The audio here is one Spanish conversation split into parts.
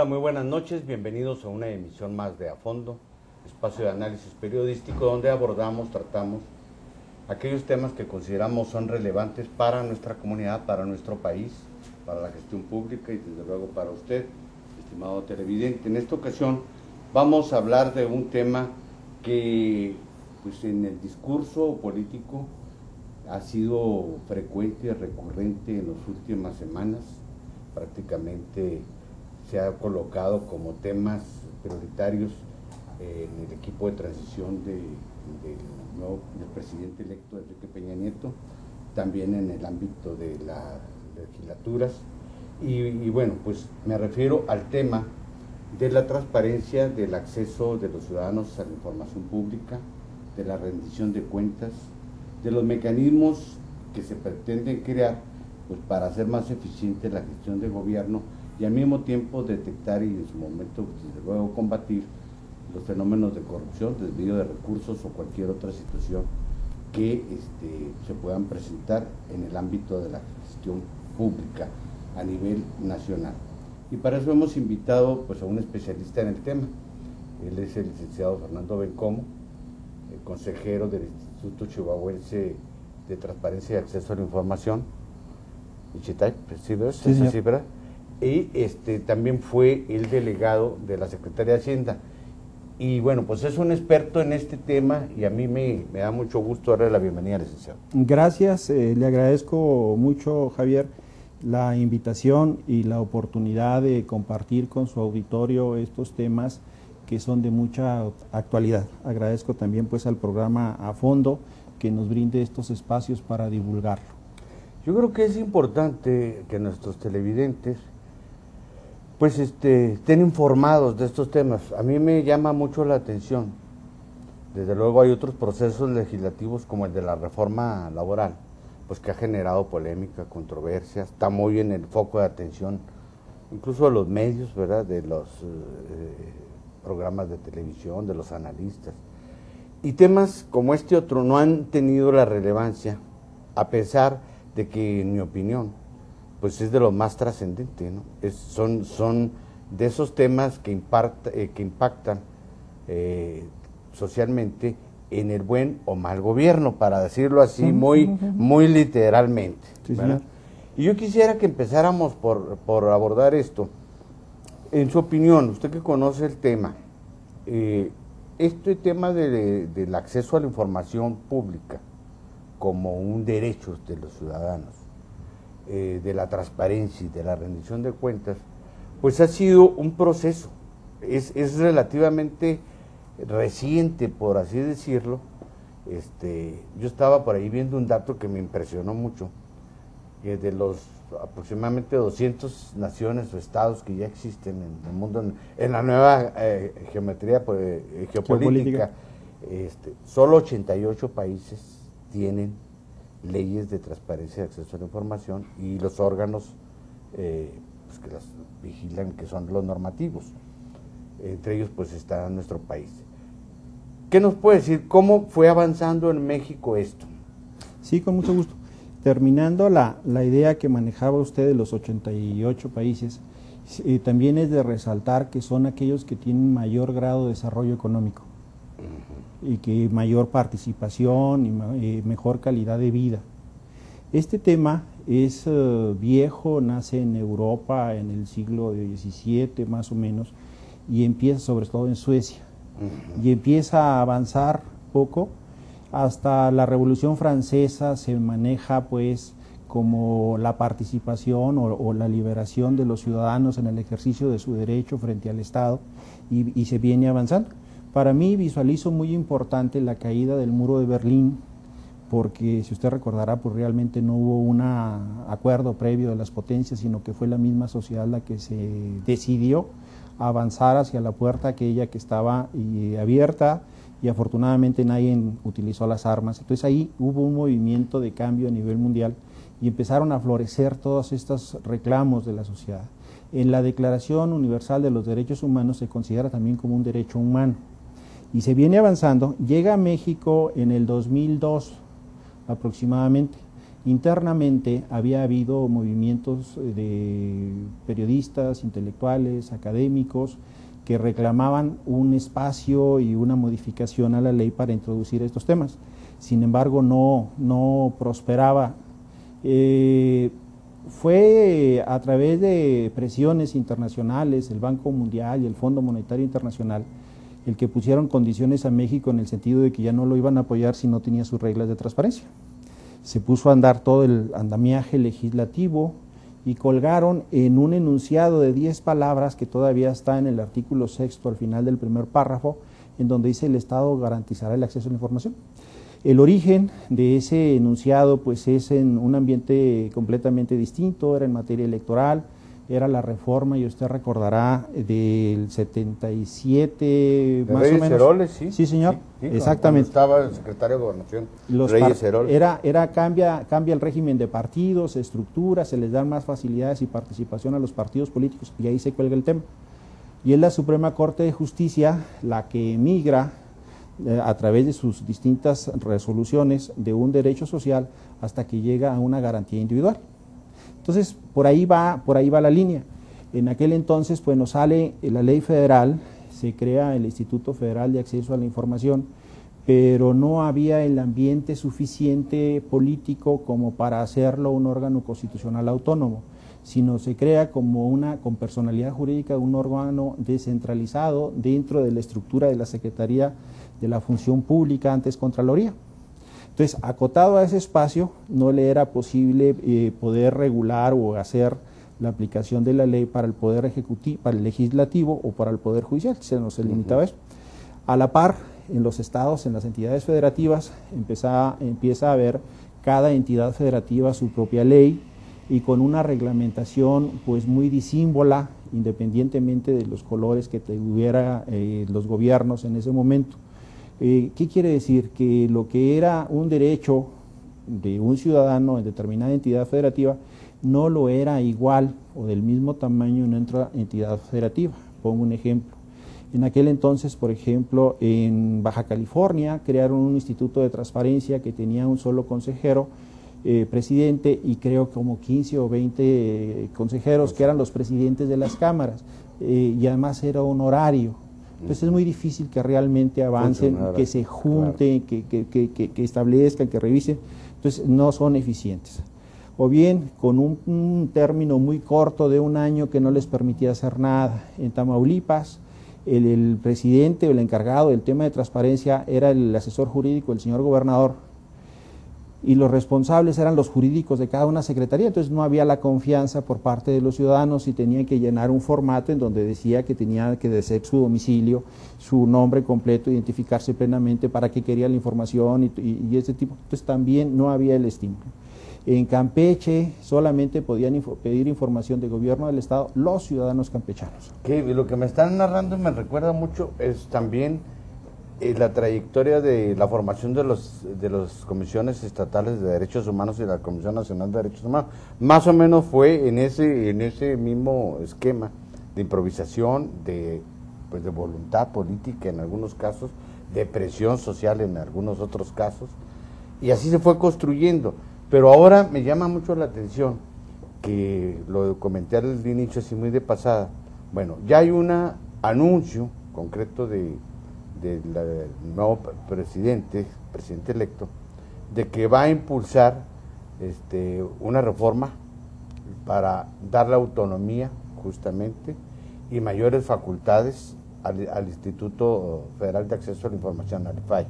muy buenas noches, bienvenidos a una emisión más de A Fondo, espacio de análisis periodístico donde tratamos aquellos temas que consideramos son relevantes para nuestra comunidad, para nuestro país, para la gestión pública y desde luego para usted, estimado televidente. En esta ocasión vamos a hablar de un tema que pues en el discurso político ha sido frecuente y recurrente en las últimas semanas. Prácticamente se ha colocado como temas prioritarios en el equipo de transición del presidente electo Enrique Peña Nieto, también en el ámbito de las legislaturas. Y bueno, pues me refiero al tema de la transparencia, del acceso de los ciudadanos a la información pública, de la rendición de cuentas, de los mecanismos que se pretenden crear pues para hacer más eficiente la gestión del gobierno y al mismo tiempo detectar y en su momento desde luego combatir los fenómenos de corrupción, desvío de recursos o cualquier otra situación que se puedan presentar en el ámbito de la gestión pública a nivel nacional. Y para eso hemos invitado pues a un especialista en el tema. Él es el licenciado Fernando Bencomo, el consejero del Instituto Chihuahuense de Transparencia y Acceso a la Información, Ichitay, sí, ¿verdad? Y también fue el delegado de la Secretaría de Hacienda. Y bueno, pues es un experto en este tema y a mí me da mucho gusto darle la bienvenida, licenciado. Gracias, le agradezco mucho, Javier, la invitación y la oportunidad de compartir con su auditorio estos temas que son de mucha actualidad. Agradezco también pues al programa A Fondo que nos brinde estos espacios para divulgarlo. Yo creo que es importante que nuestros televidentes pues estén informados de estos temas. A mí me llama mucho la atención. Desde luego hay otros procesos legislativos como el de la reforma laboral, pues que ha generado polémica, controversia, está muy en el foco de atención, incluso de los medios, ¿verdad?, de los programas de televisión, de los analistas. Y temas como este otro no han tenido la relevancia, a pesar de que, en mi opinión, pues es de lo más trascendente, ¿no? Son de esos temas que impactan socialmente en el buen o mal gobierno, para decirlo así muy literalmente, ¿verdad? Y yo quisiera que empezáramos por abordar esto. En su opinión, usted que conoce el tema, este tema del acceso a la información pública como un derecho de los ciudadanos, de la transparencia y de la rendición de cuentas, pues ha sido un proceso, es relativamente reciente, por así decirlo. Yo estaba por ahí viendo un dato que me impresionó mucho, que de los aproximadamente 200 naciones o estados que ya existen en el mundo, en la nueva geometría geopolítica, solo 88 países tienen leyes de transparencia y acceso a la información y los órganos pues que las vigilan, que son los normativos. Entre ellos pues está nuestro país. ¿Qué nos puede decir? ¿Cómo fue avanzando en México esto? Sí, con mucho gusto. Terminando la idea que manejaba usted de los 88 países, también es de resaltar que son aquellos que tienen mayor grado de desarrollo económico y que mayor participación y mejor calidad de vida. Este tema es viejo, nace en Europa en el siglo XVII más o menos y empieza sobre todo en Suecia y empieza a avanzar poco. Hasta la Revolución Francesa se maneja pues como la participación o la liberación de los ciudadanos en el ejercicio de su derecho frente al Estado y se viene avanzando. Para mí visualizo muy importante la caída del muro de Berlín, porque si usted recordará pues realmente no hubo un acuerdo previo de las potencias, sino que fue la misma sociedad la que se decidió avanzar hacia la puerta aquella que estaba abierta, y afortunadamente nadie utilizó las armas. Entonces ahí hubo un movimiento de cambio a nivel mundial y empezaron a florecer todos estos reclamos de la sociedad. En la Declaración Universal de los Derechos Humanos se considera también como un derecho humano y se viene avanzando. Llega a México en el 2002 aproximadamente Internamente había habido movimientos de periodistas, intelectuales, académicos, que reclamaban un espacio y una modificación a la ley para introducir estos temas. Sin embargo, no prosperaba. Fue a través de presiones internacionales, el Banco Mundial y el Fondo Monetario Internacional, el que pusieron condiciones a México en el sentido de que ya no lo iban a apoyar si no tenía sus reglas de transparencia. Se puso a andar todo el andamiaje legislativo y colgaron en un enunciado de 10 palabras que todavía está en el artículo 6 al final del primer párrafo, en donde dice: el Estado garantizará el acceso a la información. El origen de ese enunciado pues es en un ambiente completamente distinto, era en materia electoral, era la reforma, y usted recordará, del 77 de más Reyes o menos. Heroles, sí. Sí, señor, Sí, exactamente. Estaba el secretario de Gobernación, Reyes Heroles. Cambia el régimen de partidos, se estructura, se les dan más facilidades y participación a los partidos políticos, y ahí se cuelga el tema. Y es la Suprema Corte de Justicia la que emigra a través de sus distintas resoluciones de un derecho social hasta que llega a una garantía individual. Entonces, por ahí va la línea. En aquel entonces, pues nos sale la ley federal, se crea el Instituto Federal de Acceso a la Información, pero no había el ambiente suficiente político como para hacerlo un órgano constitucional autónomo, sino se crea con personalidad jurídica un órgano descentralizado dentro de la estructura de la Secretaría de la Función Pública, antes Contraloría. Entonces, acotado a ese espacio, no le era posible poder regular o hacer la aplicación de la ley para el Poder Ejecutivo, para el Legislativo o para el Poder Judicial, se nos limitaba eso. A la par, en los estados, en las entidades federativas, empieza a haber cada entidad federativa su propia ley, y con una reglamentación pues muy disímbola, independientemente de los colores que tuviera los gobiernos en ese momento. ¿Qué quiere decir? Que lo que era un derecho de un ciudadano en determinada entidad federativa no lo era igual o del mismo tamaño en otra entidad federativa. Pongo un ejemplo. En aquel entonces, por ejemplo, en Baja California crearon un instituto de transparencia que tenía un solo consejero, presidente, y creo como 15 o 20 consejeros que eran los presidentes de las cámaras, y además era honorario. Entonces es muy difícil que realmente avancen, que se junten, claro, que establezcan, que revisen. Entonces no son eficientes. O bien con un término muy corto de un año que no les permitía hacer nada. En Tamaulipas, el presidente o el encargado del tema de transparencia era el asesor jurídico, el señor gobernador, y los responsables eran los jurídicos de cada una secretaría. Entonces no había la confianza por parte de los ciudadanos y tenían que llenar un formato en donde decía que tenía que decir su domicilio, su nombre completo, identificarse plenamente, para qué quería la información y ese tipo. Entonces también no había el estímulo. En Campeche solamente podían pedir información del gobierno del estado los ciudadanos campechanos. Lo que me están narrando me recuerda mucho es también la trayectoria de la formación de las comisiones estatales de derechos humanos y la Comisión Nacional de Derechos Humanos. Más o menos fue en ese mismo esquema de improvisación, de voluntad política en algunos casos, de presión social en algunos otros casos, y así se fue construyendo. Pero ahora me llama mucho la atención, que lo comenté al inicio así muy de pasada. Bueno, ya hay un anuncio concreto del nuevo presidente electo, de que va a impulsar una reforma para darle autonomía justamente y mayores facultades al Instituto Federal de Acceso a la Información, al IFAI.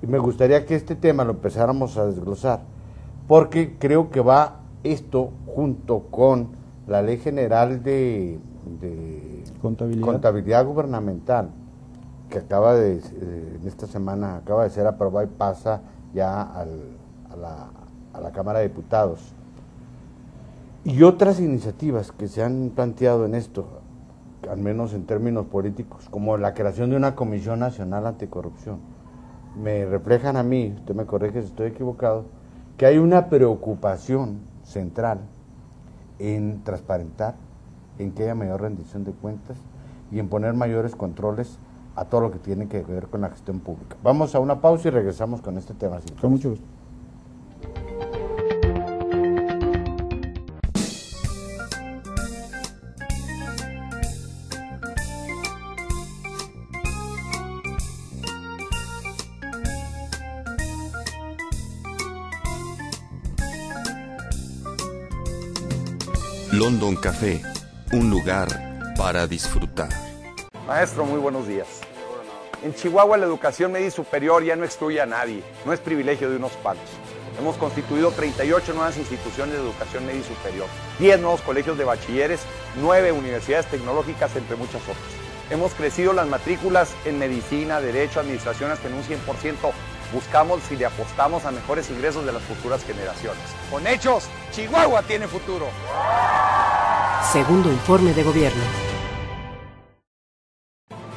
Y me gustaría que este tema lo empezáramos a desglosar, porque creo que va esto junto con la Ley General de Contabilidad Gubernamental, que en esta semana acaba de ser aprobada y pasa ya a la Cámara de Diputados. Y otras iniciativas que se han planteado en esto, al menos en términos políticos, como la creación de una Comisión Nacional Anticorrupción, me reflejan a mí, usted me corrige si estoy equivocado, que hay una preocupación central en transparentar, en que haya mayor rendición de cuentas y en poner mayores controles a todo lo que tiene que ver con la gestión pública. Vamos a una pausa y regresamos con este tema. Con mucho gusto. London Café, un lugar para disfrutar. Maestro, muy buenos días. En Chihuahua la educación media y superior ya no excluye a nadie, no es privilegio de unos pocos. Hemos constituido 38 nuevas instituciones de educación media y superior, 10 nuevos colegios de bachilleres, 9 universidades tecnológicas, entre muchas otras. Hemos crecido las matrículas en medicina, derecho, administración hasta en un 100%. Buscamos y le apostamos a mejores ingresos de las futuras generaciones. Con hechos, Chihuahua tiene futuro. Segundo informe de gobierno.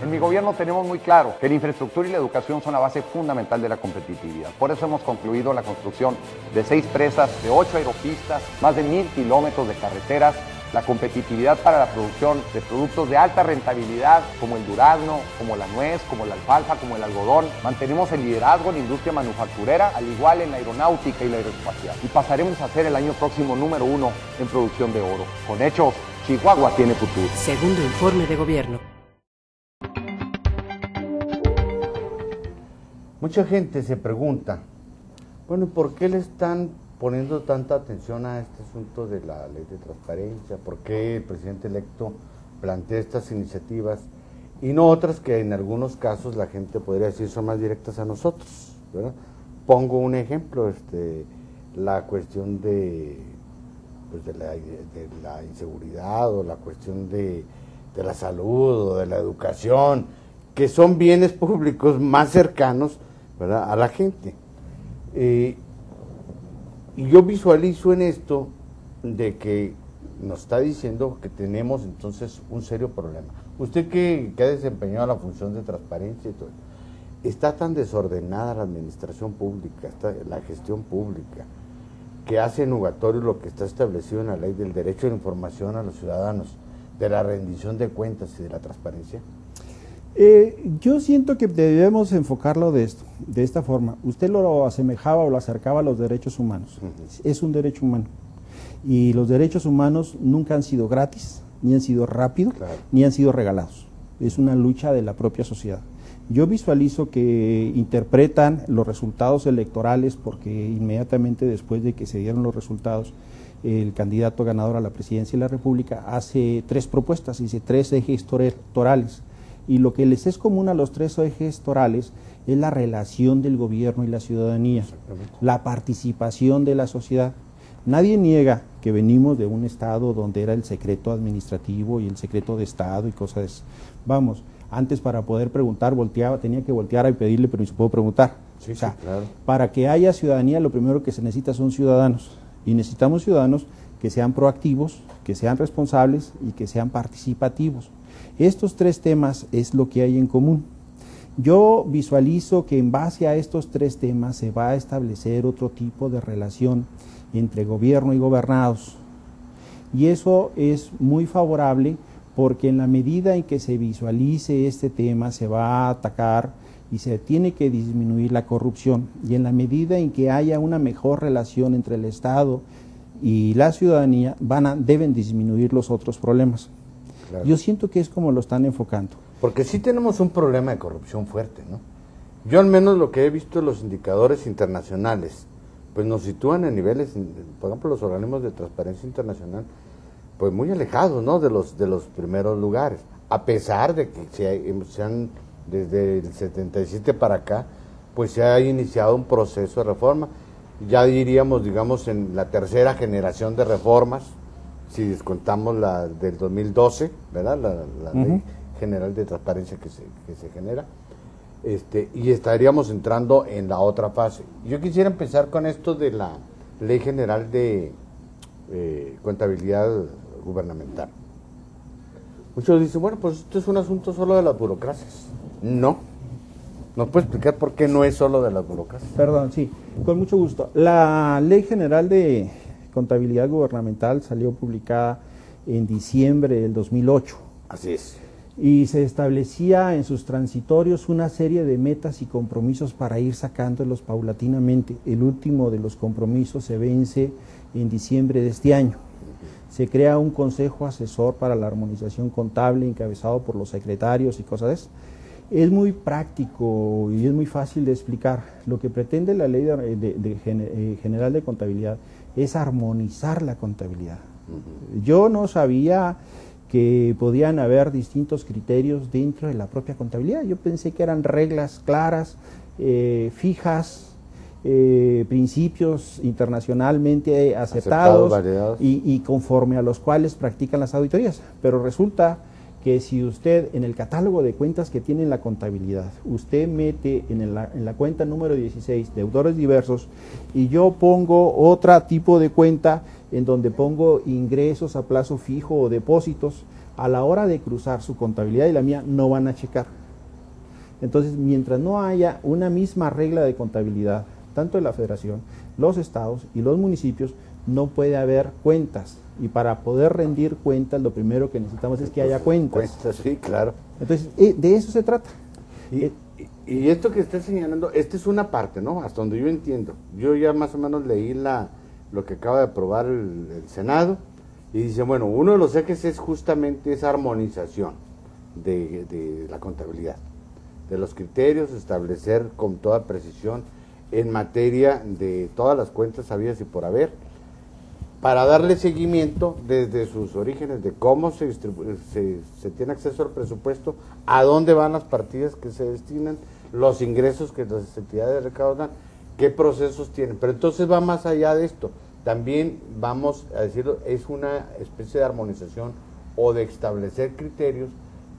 En mi gobierno tenemos muy claro que la infraestructura y la educación son la base fundamental de la competitividad. Por eso hemos concluido la construcción de 6 presas, de 8 aeropistas, más de 1000 kilómetros de carreteras, la competitividad para la producción de productos de alta rentabilidad como el durazno, como la nuez, como la alfalfa, como el algodón. Mantenemos el liderazgo en la industria manufacturera, al igual en la aeronáutica y la aeroespacial. Y pasaremos a ser el año próximo número 1 en producción de oro. Con hechos, Chihuahua tiene futuro. Segundo informe de gobierno. Mucha gente se pregunta, bueno, ¿y por qué le están poniendo tanta atención a este asunto de la ley de transparencia? ¿Por qué el presidente electo plantea estas iniciativas y no otras que en algunos casos la gente podría decir son más directas a nosotros, ¿verdad? Pongo un ejemplo, la cuestión de la inseguridad o la cuestión de la salud o de la educación, que son bienes públicos más cercanos, ¿verdad?, a la gente. Y yo visualizo en esto de que nos está diciendo que tenemos entonces un serio problema. Usted que ha desempeñado la función de transparencia y todo, está tan desordenada la administración pública, la gestión pública, que hace nugatorio lo que está establecido en la ley del derecho a la información a los ciudadanos, de la rendición de cuentas y de la transparencia. Yo siento que debemos enfocarlo de esta forma. Usted lo asemejaba o lo acercaba a los derechos humanos. Es un derecho humano. Y los derechos humanos nunca han sido gratis, ni han sido rápidos, ni han sido regalados. Es una lucha de la propia sociedad. Yo visualizo que interpretan los resultados electorales porque inmediatamente después de que se dieron los resultados, el candidato ganador a la presidencia de la República hace 3 propuestas, dice 3 ejes torales. Y lo que les es común a los 3 ejes torales es la relación del gobierno y la ciudadanía, la participación de la sociedad. Nadie niega que venimos de un estado donde era el secreto administrativo y el secreto de Estado y cosas de eso. Vamos, antes para poder preguntar tenía que voltear y pedirle permiso, puedo preguntar. Sí, o sea, sí, claro. Para que haya ciudadanía lo primero que se necesita son ciudadanos. Y necesitamos ciudadanos que sean proactivos, que sean responsables y que sean participativos. Estos 3 temas es lo que hay en común. Yo visualizo que en base a estos 3 temas se va a establecer otro tipo de relación entre gobierno y gobernados. Y eso es muy favorable porque en la medida en que se visualice este tema se va a atacar y se tiene que disminuir la corrupción. Y en la medida en que haya una mejor relación entre el Estado y la ciudadanía, deben disminuir los otros problemas. Claro. Yo siento que es como lo están enfocando. Porque sí tenemos un problema de corrupción fuerte, ¿no? Yo al menos lo que he visto en los indicadores internacionales, pues nos sitúan en niveles, por ejemplo los organismos de transparencia internacional, pues muy alejados, ¿no?, de los primeros lugares, a pesar de que se han, desde el 77 para acá, pues se ha iniciado un proceso de reforma, ya diríamos, digamos, en la 3ª generación de reformas, si descontamos la del 2012, ¿verdad?, la Ley General de Transparencia que se genera, y estaríamos entrando en la otra fase. Yo quisiera empezar con esto de la Ley General de Contabilidad Gubernamental. Muchos dicen, bueno, pues esto es un asunto solo de las burocracias. No. ¿Nos puede explicar por qué no es solo de las burocracias? Perdón, sí, con mucho gusto. La Ley General de Contabilidad Gubernamental salió publicada en diciembre del 2008. Así es. Y se establecía en sus transitorios una serie de metas y compromisos para ir sacándolos paulatinamente. El último de los compromisos se vence en diciembre de este año. Se crea un consejo asesor para la armonización contable encabezado por los secretarios y cosas de eso. Es muy práctico y es muy fácil de explicar. Lo que pretende la Ley General de Contabilidad es armonizar la contabilidad. Yo no sabía que podían haber distintos criterios dentro de la propia contabilidad. Yo pensé que eran reglas claras, fijas, principios internacionalmente aceptados y conforme a los cuales practican las auditorías. Pero resulta que si usted en el catálogo de cuentas que tiene en la contabilidad, usted mete en la cuenta número 16 deudores diversos y yo pongo otro tipo de cuenta en donde pongo ingresos a plazo fijo o depósitos, a la hora de cruzar su contabilidad y la mía no van a checar. Entonces, mientras no haya una misma regla de contabilidad, tanto de la Federación, los estados y los municipios, no puede haber cuentas. Y para poder rendir cuentas, lo primero que necesitamos es que haya cuentas. Cuentas, sí, claro. Entonces, de eso se trata. Y esto que está señalando, esta es una parte, ¿no? Hasta donde yo entiendo. Yo ya más o menos leí lo que acaba de aprobar el Senado, y dice, bueno, uno de los ejes es justamente esa armonización de la contabilidad, de los criterios, establecer con toda precisión en materia de todas las cuentas habidas y por haber, para darle seguimiento desde sus orígenes de cómo se tiene acceso al presupuesto, a dónde van las partidas que se destinan, los ingresos que las entidades recaudan, qué procesos tienen. Pero entonces va más allá de esto. También vamos a decirlo, es una especie de armonización o de establecer criterios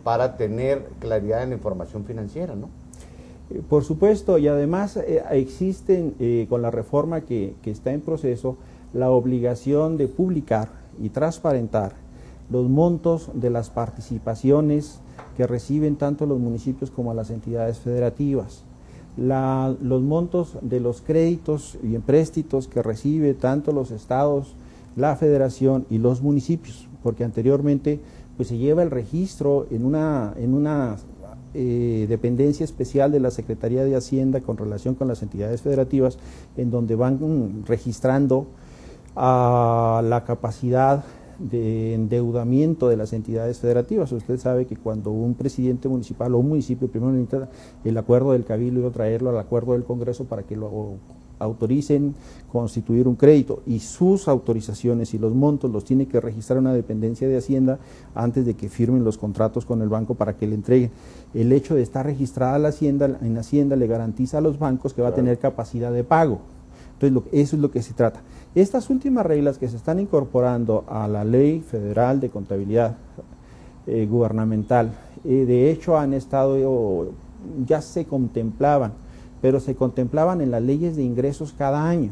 para tener claridad en la información financiera, ¿no? Por supuesto, y además existen con la reforma que está en proceso la obligación de publicar y transparentar los montos de las participaciones que reciben tanto los municipios como las entidades federativas, los montos de los créditos y empréstitos que recibe tanto los estados, la federación y los municipios, porque anteriormente pues se lleva el registro en una dependencia especial de la Secretaría de Hacienda con relación con las entidades federativas, en donde van registrando la capacidad de endeudamiento de las entidades federativas. Usted sabe que cuando un presidente municipal o un municipio primero necesita el acuerdo del cabildo y luego traerlo al acuerdo del Congreso para que lo autoricen constituir un crédito, y sus autorizaciones y los montos los tiene que registrar una dependencia de Hacienda antes de que firmen los contratos con el banco para que le entreguen. El hecho de estar registrada en Hacienda le garantiza a los bancos que va a tener capacidad de pago. Entonces, eso es lo que se trata. Estas últimas reglas que se están incorporando a la Ley Federal de Contabilidad Gubernamental, de hecho han estado, ya se contemplaban, pero se contemplaban en las leyes de ingresos cada año.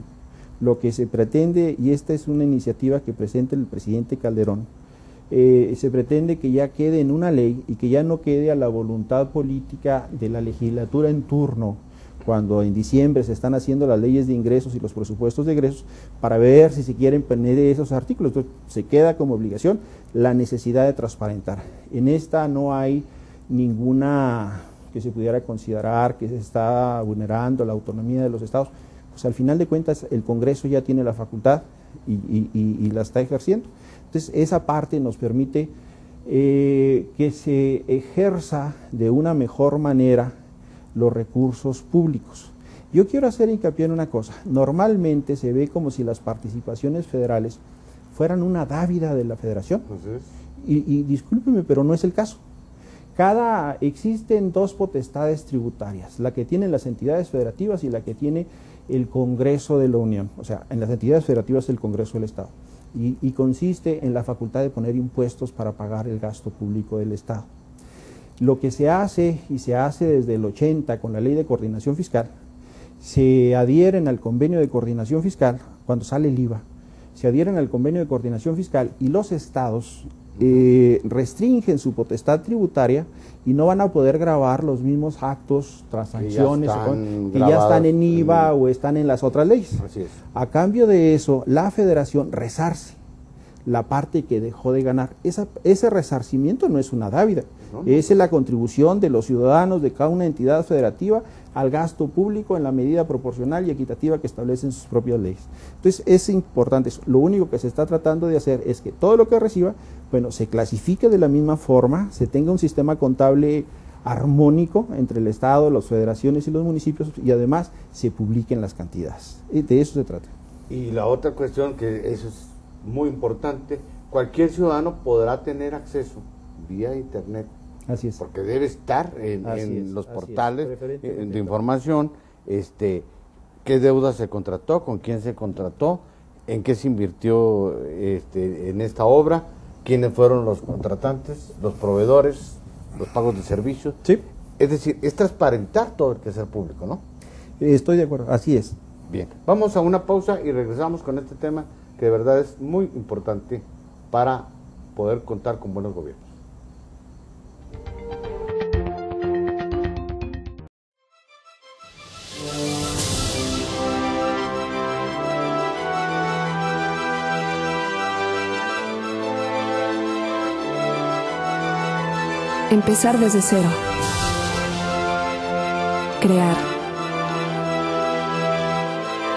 Lo que se pretende, y esta es una iniciativa que presenta el presidente Calderón, se pretende que ya quede en una ley y que ya no quede a la voluntad política de la legislatura en turno, cuando en diciembre se están haciendo las leyes de ingresos y los presupuestos de egresos, para ver si se quieren poner esos artículos. Entonces, se queda como obligación la necesidad de transparentar. En esta no hay ninguna que se pudiera considerar que se está vulnerando la autonomía de los estados. Pues al final de cuentas el Congreso ya tiene la facultad y la está ejerciendo. Entonces esa parte nos permite que se ejerza de una mejor manera los recursos públicos. Yo quiero hacer hincapié en una cosa. Normalmente se ve como si las participaciones federales fueran una dávida de la federación. Y discúlpeme, pero no es el caso. Existen dos potestades tributarias, la que tienen las entidades federativas y la que tiene el Congreso de la Unión. O sea, en las entidades federativas el Congreso del Estado. Y consiste en la facultad de poner impuestos para pagar el gasto público del Estado. Lo que se hace, y se hace desde el 80 con la Ley de Coordinación Fiscal, se adhieren al convenio de coordinación fiscal cuando sale el IVA, se adhieren al convenio de coordinación fiscal y los estados restringen su potestad tributaria y no van a poder gravar los mismos actos, transacciones que ya están en IVA o están en las otras leyes. Así es. A cambio de eso, la federación resarce la parte que dejó de ganar. Ese resarcimiento no es una dávida, es la contribución de los ciudadanos de cada una entidad federativa al gasto público en la medida proporcional y equitativa que establecen sus propias leyes. Entonces es importante eso. Lo único que se está tratando de hacer es que todo lo que reciba, bueno, se clasifique de la misma forma, se tenga un sistema contable armónico entre el Estado, las federaciones y los municipios, y además se publiquen las cantidades. De eso se trata. Y la otra cuestión, que eso es muy importante, cualquier ciudadano podrá tener acceso vía internet. Así es. Porque debe estar en los portales de información, qué deuda se contrató, con quién se contrató, en qué se invirtió en esta obra, quiénes fueron los contratantes, los proveedores, los pagos de servicios. Sí. Es decir, es transparentar todo el quehacer público, ¿no? Estoy de acuerdo, así es. Bien, vamos a una pausa y regresamos con este tema que de verdad es muy importante para poder contar con buenos gobiernos. Empezar desde cero. Crear.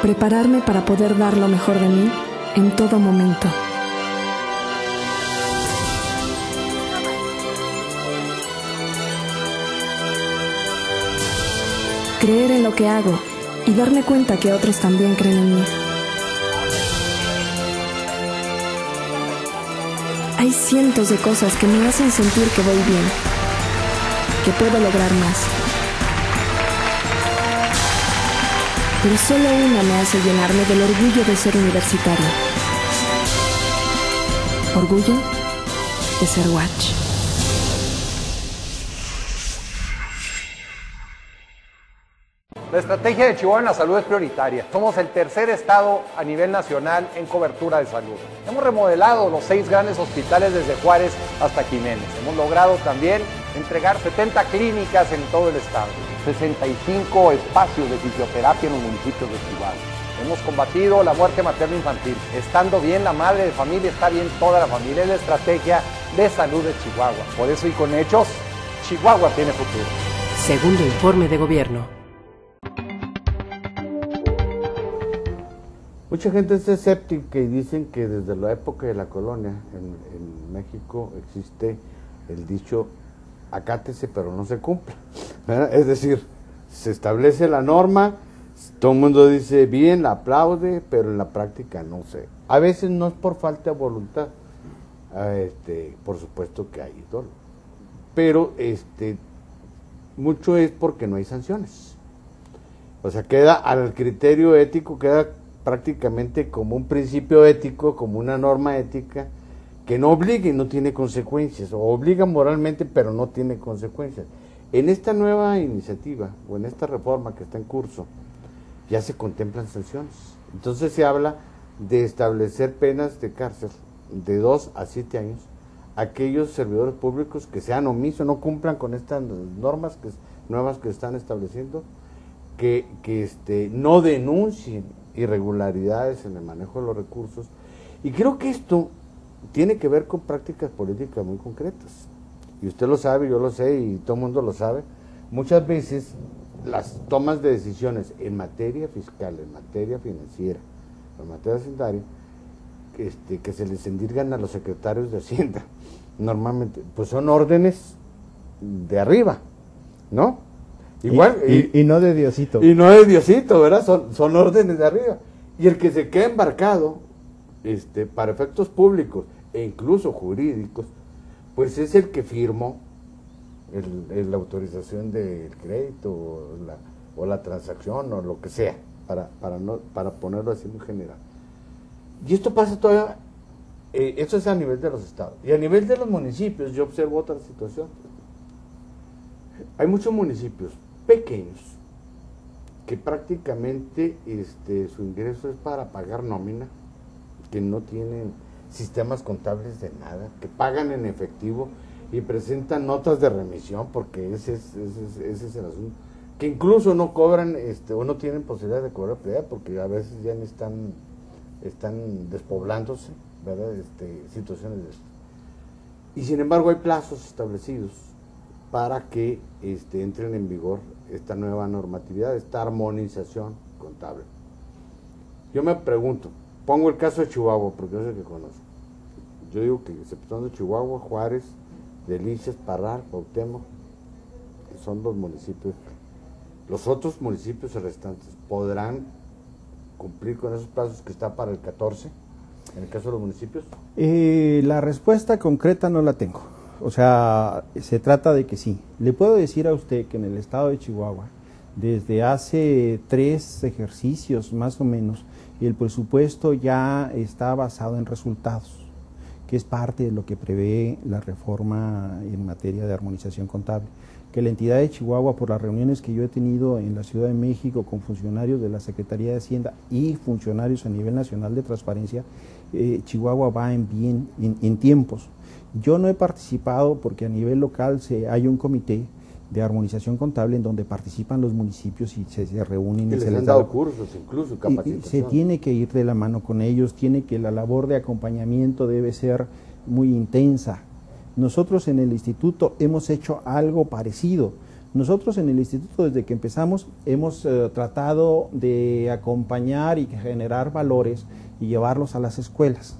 Prepararme para poder dar lo mejor de mí en todo momento. Creer en lo que hago y darme cuenta que otros también creen en mí. Hay cientos de cosas que me hacen sentir que voy bien, que puedo lograr más. Pero solo una me hace llenarme del orgullo de ser universitario. Orgullo de ser Watch. La estrategia de Chihuahua en la salud es prioritaria. Somos el tercer estado a nivel nacional en cobertura de salud. Hemos remodelado los 6 grandes hospitales desde Juárez hasta Jiménez. Hemos logrado también entregar 70 clínicas en todo el estado, 65 espacios de fisioterapia en los municipios de Chihuahua. Hemos combatido la muerte materno-infantil. Estando bien la madre de familia, está bien toda la familia. Es la estrategia de salud de Chihuahua. Por eso y con hechos, Chihuahua tiene futuro. Segundo informe de gobierno. Mucha gente es escéptica y dicen que desde la época de la colonia en México existe el dicho acátese pero no se cumple, ¿verdad? Es decir, se establece la norma, todo el mundo dice bien, la aplaude, pero en la práctica no sé. A veces no es por falta de voluntad, por supuesto que hay dolor, pero mucho es porque no hay sanciones. O sea, queda al criterio ético, queda prácticamente como un principio ético, como una norma ética que no obliga y no tiene consecuencias, o obliga moralmente pero no tiene consecuencias. En esta nueva iniciativa o en esta reforma que está en curso ya se contemplan sanciones. Entonces se habla de establecer penas de cárcel de 2 a 7 años a aquellos servidores públicos que sean omisos, no cumplan con estas normas nuevas que están estableciendo, que no denuncien irregularidades en el manejo de los recursos. Y creo que esto tiene que ver con prácticas políticas muy concretas. Y usted lo sabe, yo lo sé, y todo el mundo lo sabe. Muchas veces las tomas de decisiones en materia fiscal, en materia financiera, en materia sanitaria, que se les endilgan a los secretarios de Hacienda, normalmente, pues son órdenes de arriba, ¿no? Igual, y no de Diosito. Y no de Diosito, ¿verdad? Son órdenes de arriba. Y el que se queda embarcado, para efectos públicos e incluso jurídicos, pues es el que firmó la autorización del crédito o la transacción o lo que sea, para ponerlo así muy general. Y esto pasa todavía, esto es a nivel de los estados. Y a nivel de los municipios yo observo otra situación. Hay muchos municipios pequeños que prácticamente su ingreso es para pagar nómina, que no tienen sistemas contables de nada, que pagan en efectivo y presentan notas de remisión, porque ese es el asunto, que incluso no cobran o no tienen posibilidad de cobrar prioridad, porque a veces ya ni están despoblándose, ¿verdad? Situaciones de esto. Y sin embargo hay plazos establecidos para que entren en vigor esta nueva normatividad, esta armonización contable. Yo me pregunto, pongo el caso de Chihuahua, porque yo sé que conozco. Yo digo que exceptuando Chihuahua, Juárez, Delicias, Parral, Cuauhtémoc, que son los municipios, los otros municipios restantes podrán cumplir con esos plazos que está para el 14. en el caso de los municipios? La respuesta concreta no la tengo. O sea, se trata de que sí. Le puedo decir a usted que en el estado de Chihuahua, desde hace 3 ejercicios más o menos, el presupuesto ya está basado en resultados, que es parte de lo que prevé la reforma en materia de armonización contable. Que la entidad de Chihuahua, por las reuniones que yo he tenido en la Ciudad de México con funcionarios de la Secretaría de Hacienda y funcionarios a nivel nacional de transparencia, Chihuahua va en tiempos. Yo no he participado porque a nivel local hay un comité de armonización contable en donde participan los municipios y se reúnen. Y les han dado cursos incluso, capacitación. Y se tiene que ir de la mano con ellos, la labor de acompañamiento debe ser muy intensa. Nosotros en el instituto hemos hecho algo parecido. Nosotros en el instituto, desde que empezamos, hemos tratado de acompañar y generar valores y llevarlos a las escuelas.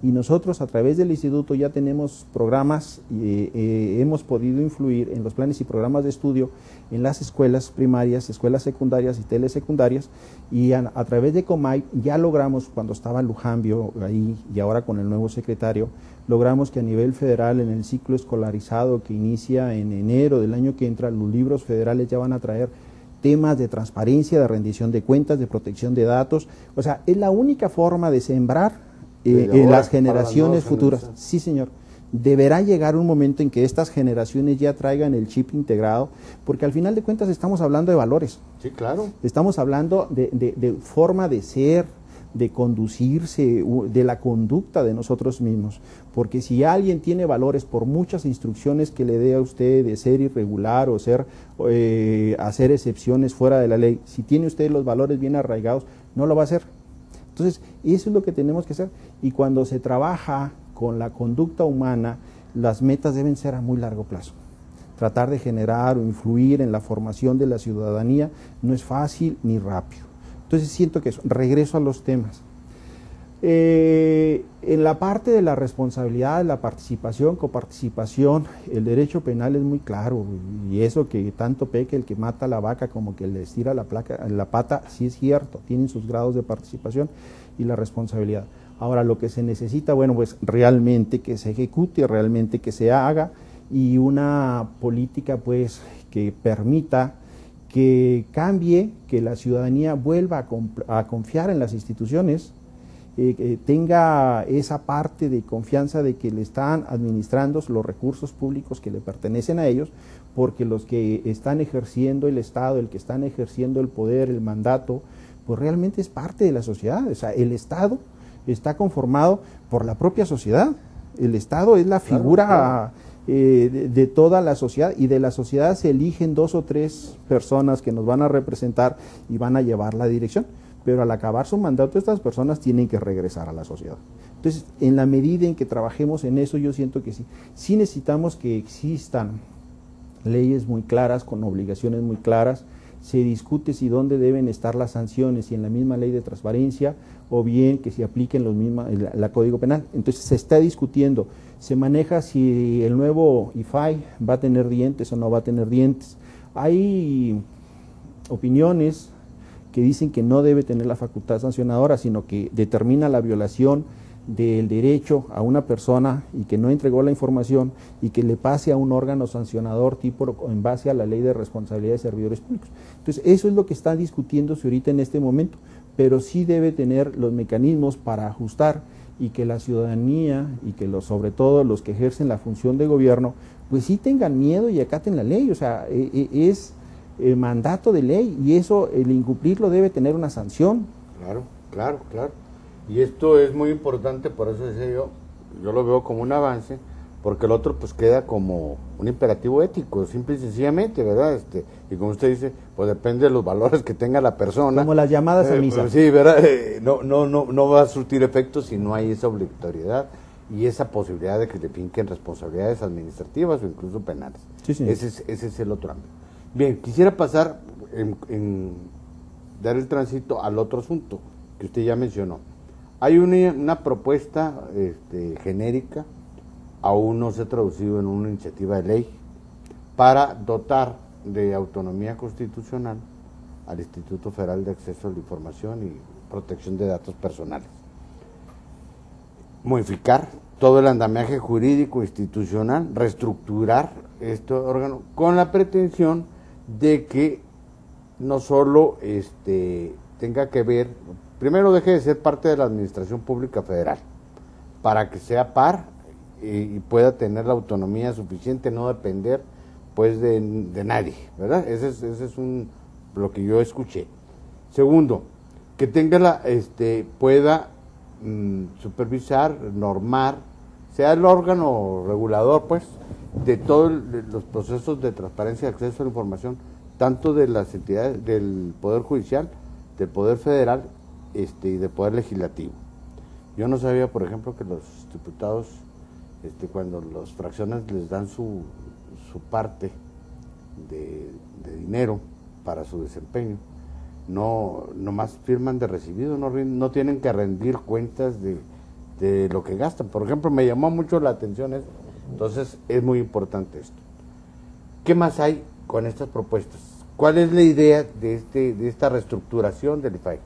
Y nosotros a través del instituto ya tenemos programas y hemos podido influir en los planes y programas de estudio en las escuelas primarias, escuelas secundarias y telesecundarias, y a través de Comay ya logramos, cuando estaba Lujambio ahí y ahora con el nuevo secretario, logramos que a nivel federal en el ciclo escolarizado que inicia en enero del año que entra, los libros federales ya van a traer temas de transparencia, de rendición de cuentas, de protección de datos. O sea, es la única forma de sembrar en las generaciones futuras. Sí, señor. Deberá llegar un momento en que estas generaciones ya traigan el chip integrado, porque al final de cuentas estamos hablando de valores. Sí, claro. Estamos hablando de forma de ser, de conducirse, de la conducta de nosotros mismos. Porque si alguien tiene valores, por muchas instrucciones que le dé a usted de ser irregular o hacer excepciones fuera de la ley, si tiene usted los valores bien arraigados, no lo va a hacer. Entonces, eso es lo que tenemos que hacer. Y cuando se trabaja con la conducta humana, las metas deben ser a muy largo plazo. Tratar de generar o influir en la formación de la ciudadanía no es fácil ni rápido. Entonces, siento que eso. Regreso a los temas. En la parte de la responsabilidad, la participación, coparticipación, el derecho penal es muy claro, y eso que tanto peca el que mata a la vaca como que le estira la pata, sí es cierto, tienen sus grados de participación y la responsabilidad. Ahora, lo que se necesita, bueno, pues realmente que se ejecute, realmente que se haga, y una política pues que permita que cambie, que la ciudadanía vuelva a confiar en las instituciones, tenga esa parte de confianza de que le están administrando los recursos públicos que le pertenecen a ellos, porque los que están ejerciendo el Estado, el que están ejerciendo el poder, el mandato, pues realmente es parte de la sociedad. O sea, el Estado está conformado por la propia sociedad. El Estado es la figura de toda la sociedad, y de la sociedad se eligen 2 o 3 personas que nos van a representar y van a llevar la dirección. Pero al acabar su mandato, estas personas tienen que regresar a la sociedad. Entonces, en la medida en que trabajemos en eso, yo siento que sí necesitamos que existan leyes muy claras, con obligaciones muy claras. Se discute si dónde deben estar las sanciones, si en la misma ley de transparencia, o bien que se apliquen la Código Penal. Entonces, se está discutiendo, se maneja si el nuevo IFAI va a tener dientes o no va a tener dientes. Hay opiniones que dicen que no debe tener la facultad sancionadora, sino que determina la violación del derecho a una persona y que no entregó la información, y que le pase a un órgano sancionador tipo en base a la Ley de Responsabilidad de Servidores Públicos. Entonces, eso es lo que está discutiéndose ahorita en este momento, pero sí debe tener los mecanismos para ajustar, y que la ciudadanía y que sobre todo los que ejercen la función de gobierno, pues sí tengan miedo y acaten la ley. O sea, es mandato de ley, y eso, el incumplirlo, debe tener una sanción. Claro. Y esto es muy importante, por eso decía yo lo veo como un avance, porque el otro pues queda como un imperativo ético, simple y sencillamente, ¿verdad? Y como usted dice, pues depende de los valores que tenga la persona. Como las llamadas a misa. Pues sí, ¿verdad? No va a surtir efecto si no hay esa obligatoriedad y esa posibilidad de que le finquen responsabilidades administrativas o incluso penales. Sí. Ese es el otro ámbito. Bien, quisiera pasar en dar el tránsito al otro asunto que usted ya mencionó. Hay una propuesta genérica, aún no se ha traducido en una iniciativa de ley, para dotar de autonomía constitucional al Instituto Federal de Acceso a la Información y Protección de Datos Personales. modificar todo el andamiaje jurídico institucional, reestructurar este órgano con la pretensión de que no solo tenga que ver, primero deje de ser parte de la Administración Pública Federal, para que sea par y pueda tener la autonomía suficiente, no depender pues de nadie, ¿verdad? Ese es lo que yo escuché. Segundo, que tenga pueda supervisar, normar, sea el órgano regulador pues de todos los procesos de transparencia y acceso a la información, tanto de las entidades del Poder Judicial, del Poder Federal y del Poder Legislativo. Yo no sabía, por ejemplo, que los diputados, cuando las fracciones les dan su parte de dinero para su desempeño, no más firman de recibido, no tienen que rendir cuentas de lo que gastan. Por ejemplo, me llamó mucho la atención eso. Entonces es muy importante esto. ¿Qué más hay con estas propuestas? ¿Cuál es la idea de esta reestructuración del IFAI?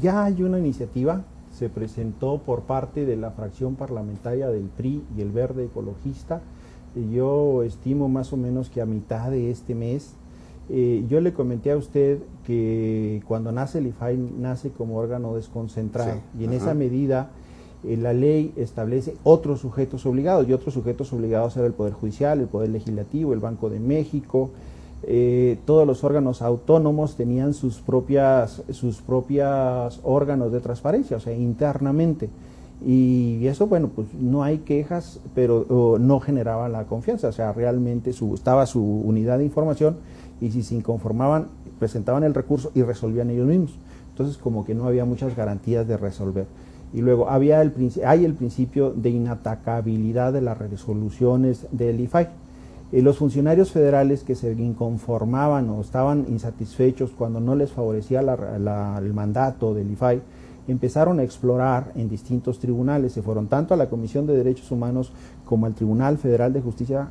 Ya hay una iniciativa, se presentó por parte de la fracción parlamentaria del PRI y el Verde Ecologista. Yo estimo más o menos que a mitad de este mes. Yo le comenté a usted que cuando nace el IFAI nace como órgano desconcentrado, sí, y en esa medida la ley establece otros sujetos obligados, y otros sujetos obligados era el Poder Judicial, el Poder Legislativo, el Banco de México. Todos los órganos autónomos tenían sus propias órganos de transparencia, o sea, internamente. Y eso, bueno, pues no hay quejas, pero no generaba la confianza, o sea, realmente estaba su unidad de información, y si se inconformaban, presentaban el recurso y resolvían ellos mismos. Entonces, como que no había muchas garantías de resolver. Y luego hay el principio de inatacabilidad de las resoluciones del IFAI. Los funcionarios federales que se inconformaban o estaban insatisfechos cuando no les favorecía el mandato del IFAI, empezaron a explorar en distintos tribunales, se fueron tanto a la Comisión de Derechos Humanos como al Tribunal Federal de Justicia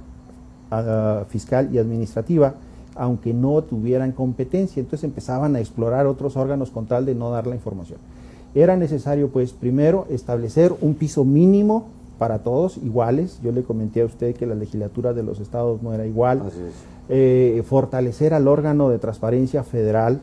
Fiscal y Administrativa, aunque no tuvieran competencia. Entonces empezaban a explorar otros órganos con tal de no dar la información. Era necesario, pues, primero establecer un piso mínimo para todos, iguales. Yo le comenté a usted que la legislatura de los estados no era igual. Fortalecer al órgano de transparencia federal,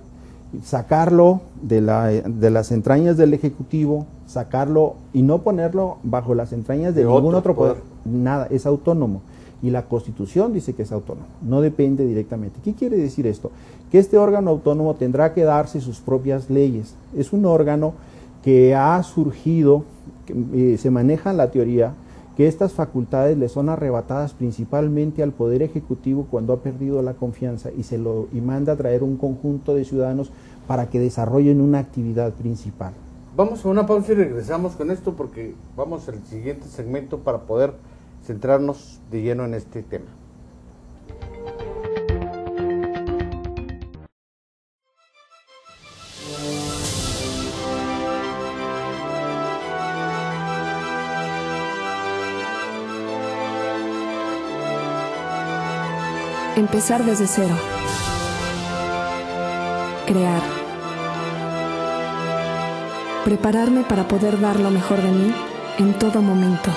sacarlo de las entrañas del Ejecutivo, sacarlo y no ponerlo bajo las entrañas de ningún otro poder. Nada, es autónomo. Y la Constitución dice que es autónomo, no depende directamente. ¿Qué quiere decir esto? Que este órgano autónomo tendrá que darse sus propias leyes. Es un órgano que ha surgido, se maneja en la teoría, que estas facultades le son arrebatadas principalmente al Poder Ejecutivo cuando ha perdido la confianza y manda a traer un conjunto de ciudadanos para que desarrollen una actividad principal. Vamos a una pausa y regresamos con esto porque vamos al siguiente segmento para poder centrarnos de lleno en este tema. Empezar desde cero. Crear. Prepararme para poder dar lo mejor de mí en todo momento.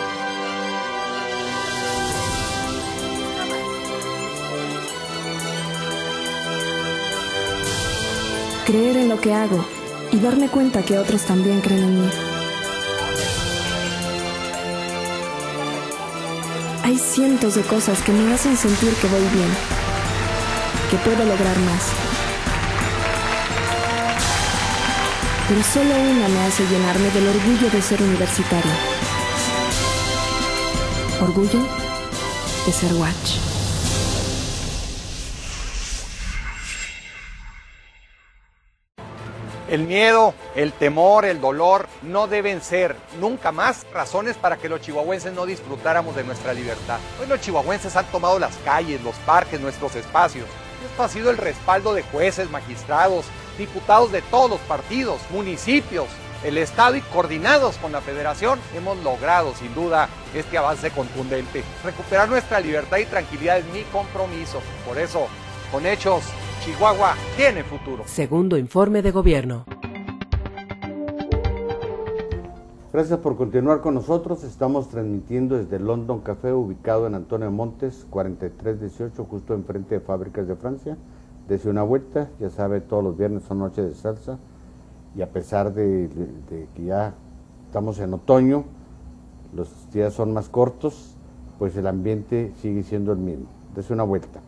Creer en lo que hago y darme cuenta que otros también creen en mí. Hay cientos de cosas que me hacen sentir que voy bien, que puedo lograr más. Pero solo una me hace llenarme del orgullo de ser universitario. Orgullo de ser Watch. El miedo, el temor, el dolor no deben ser nunca más razones para que los chihuahuenses no disfrutáramos de nuestra libertad. Hoy los chihuahuenses han tomado las calles, los parques, nuestros espacios. Esto ha sido el respaldo de jueces, magistrados, diputados de todos los partidos, municipios, el Estado y coordinados con la Federación. Hemos logrado sin duda este avance contundente. Recuperar nuestra libertad y tranquilidad es mi compromiso. Por eso, con hechos, Chihuahua tiene futuro. Segundo informe de gobierno. Gracias por continuar con nosotros. Estamos transmitiendo desde London Café, ubicado en Antonio Montes, 4318, justo enfrente de Fábricas de Francia. Dese una vuelta, ya sabe, todos los viernes son noches de salsa. Y a pesar de que ya estamos en otoño, los días son más cortos, pues el ambiente sigue siendo el mismo. Dese una vuelta.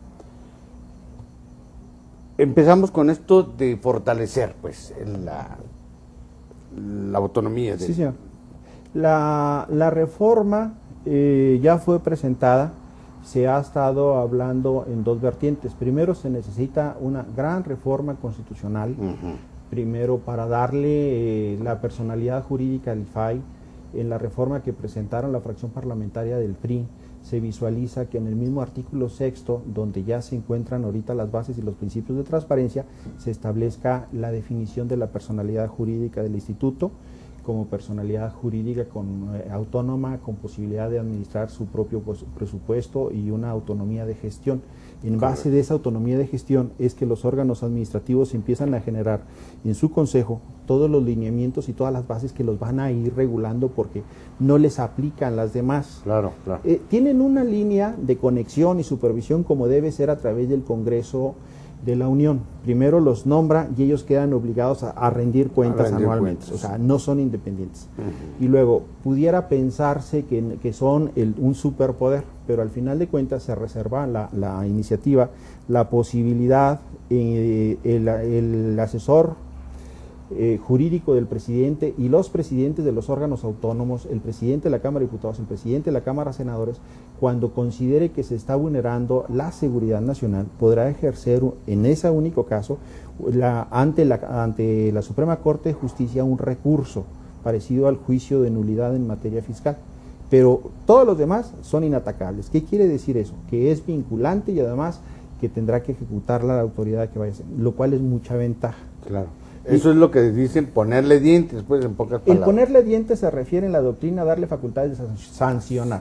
Empezamos con esto de fortalecer, pues, la autonomía. Sí, señor. La reforma ya fue presentada, se ha estado hablando en dos vertientes. Primero, se necesita una gran reforma constitucional, primero para darle la personalidad jurídica al IFAI. En la reforma que presentaron la fracción parlamentaria del PRI, se visualiza que en el mismo artículo 6º, donde ya se encuentran ahorita las bases y los principios de transparencia, se establezca la definición de la personalidad jurídica del instituto como personalidad jurídica autónoma, con posibilidad de administrar su propio presupuesto y una autonomía de gestión. En base de esa autonomía de gestión es que los órganos administrativos empiezan a generar en su consejo todos los lineamientos y todas las bases que los van a ir regulando, porque no les aplican las demás. Claro, claro. Tienen una línea de conexión y supervisión como debe ser a través del Congreso de la Unión. Primero los nombra y ellos quedan obligados a rendir cuentas anualmente, o sea, no son independientes. Y luego, pudiera pensarse que son un superpoder, pero al final de cuentas se reserva la iniciativa, la posibilidad, el asesor jurídico del presidente y los presidentes de los órganos autónomos, el presidente de la Cámara de Diputados, el presidente de la Cámara de Senadores, cuando considere que se está vulnerando la seguridad nacional, podrá ejercer en ese único caso ante la Suprema Corte de Justicia un recurso parecido al juicio de nulidad en materia fiscal. Pero todos los demás son inatacables. ¿Qué quiere decir eso? Que es vinculante y además que tendrá que ejecutarla la autoridad que vaya a hacer, lo cual es mucha ventaja. Claro. Eso es lo que dicen ponerle dientes, pues, en pocas palabras. El ponerle dientes se refiere en la doctrina a darle facultades de sancionar.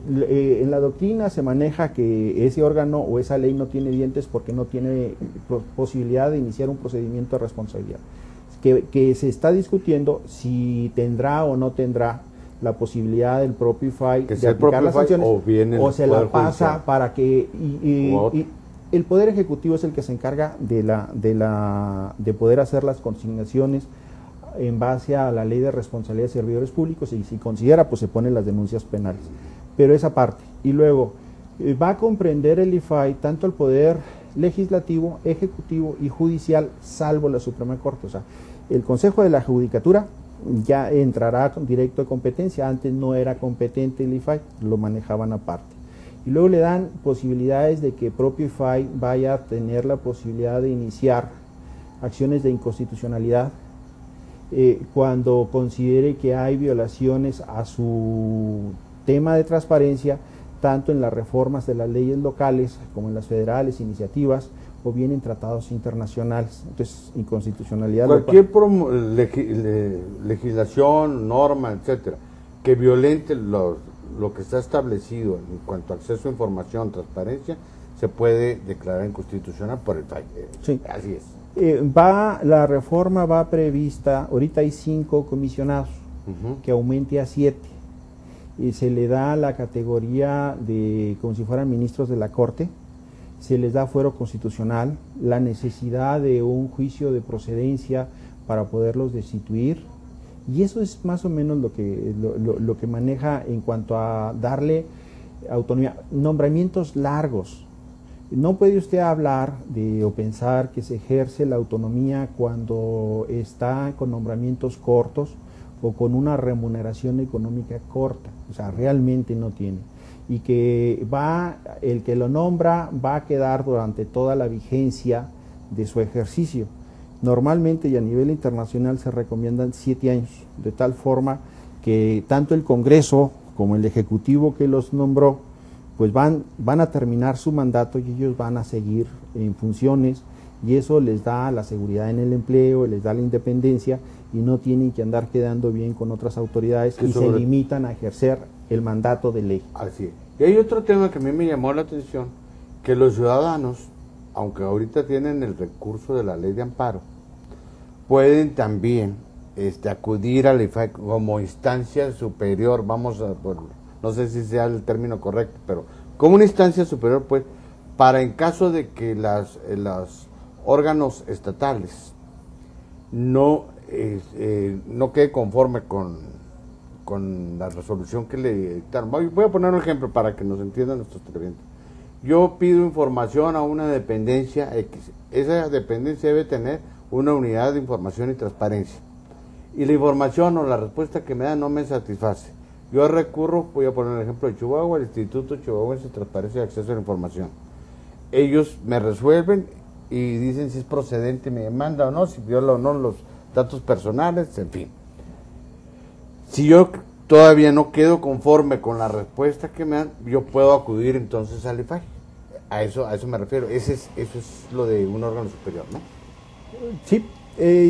En la doctrina se maneja que ese órgano o esa ley no tiene dientes porque no tiene posibilidad de iniciar un procedimiento de responsabilidad. Que se está discutiendo si tendrá o no tendrá la posibilidad del propio IFAI de aplicar las sanciones, o se la pasa para que... El Poder Ejecutivo es el que se encarga de poder hacer las consignaciones en base a la Ley de Responsabilidad de Servidores Públicos, y si considera, pues se ponen las denuncias penales. Pero esa parte. Y luego, va a comprender el IFAI tanto el Poder Legislativo, Ejecutivo y Judicial, salvo la Suprema Corte. O sea, el Consejo de la Judicatura ya entrará directo de competencia. Antes no era competente el IFAI, lo manejaban aparte. Y luego le dan posibilidades de que el propio IFAI vaya a tener la posibilidad de iniciar acciones de inconstitucionalidad cuando considere que hay violaciones a su tema de transparencia, tanto en las reformas de las leyes locales como en las federales, iniciativas, o bien en tratados internacionales. Entonces, inconstitucionalidad. Cualquier legislación, norma, etcétera, que violente lo que está establecido en cuanto a acceso a información, transparencia, se puede declarar inconstitucional por el FAI. Sí. Así es. La reforma va prevista, ahorita hay 5 comisionados, que aumente a 7. Y se le da la categoría de como si fueran ministros de la Corte, se les da fuero constitucional, la necesidad de un juicio de procedencia para poderlos destituir. Y eso es más o menos lo que maneja en cuanto a darle autonomía. Nombramientos largos. No puede usted hablar o pensar que se ejerce la autonomía cuando está con nombramientos cortos o con una remuneración económica corta. O sea, realmente no tiene. Y que el que lo nombra va a quedar durante toda la vigencia de su ejercicio. Normalmente y a nivel internacional se recomiendan 7 años, de tal forma que tanto el Congreso como el Ejecutivo que los nombró, pues van a terminar su mandato y ellos van a seguir en funciones, y eso les da la seguridad en el empleo, les da la independencia, y no tienen que andar quedando bien con otras autoridades y se limitan a ejercer el mandato de ley. Así es. Y hay otro tema que a mí me llamó la atención, que los ciudadanos, aunque ahorita tienen el recurso de la ley de amparo, pueden también acudir al IFAI como instancia superior, no sé si sea el término correcto, pero como una instancia superior, pues, para en caso de que los órganos estatales no quede conforme con la resolución que le dictaron. Voy a poner un ejemplo para que nos entiendan nuestros televidentes. Yo pido información a una dependencia X. Esa dependencia debe tener una unidad de información y transparencia. Y la información o la respuesta que me dan no me satisface. Yo recurro, voy a poner el ejemplo de Chihuahua, al Instituto Chihuahuense de Transparencia y Acceso a la Información. Ellos me resuelven y dicen si es procedente mi demanda o no, si viola o no los datos personales, en fin. Si yo todavía no quedo conforme con la respuesta que me dan, yo puedo acudir entonces al IFAI. A eso me refiero. Eso es lo de un órgano superior, ¿no? Sí,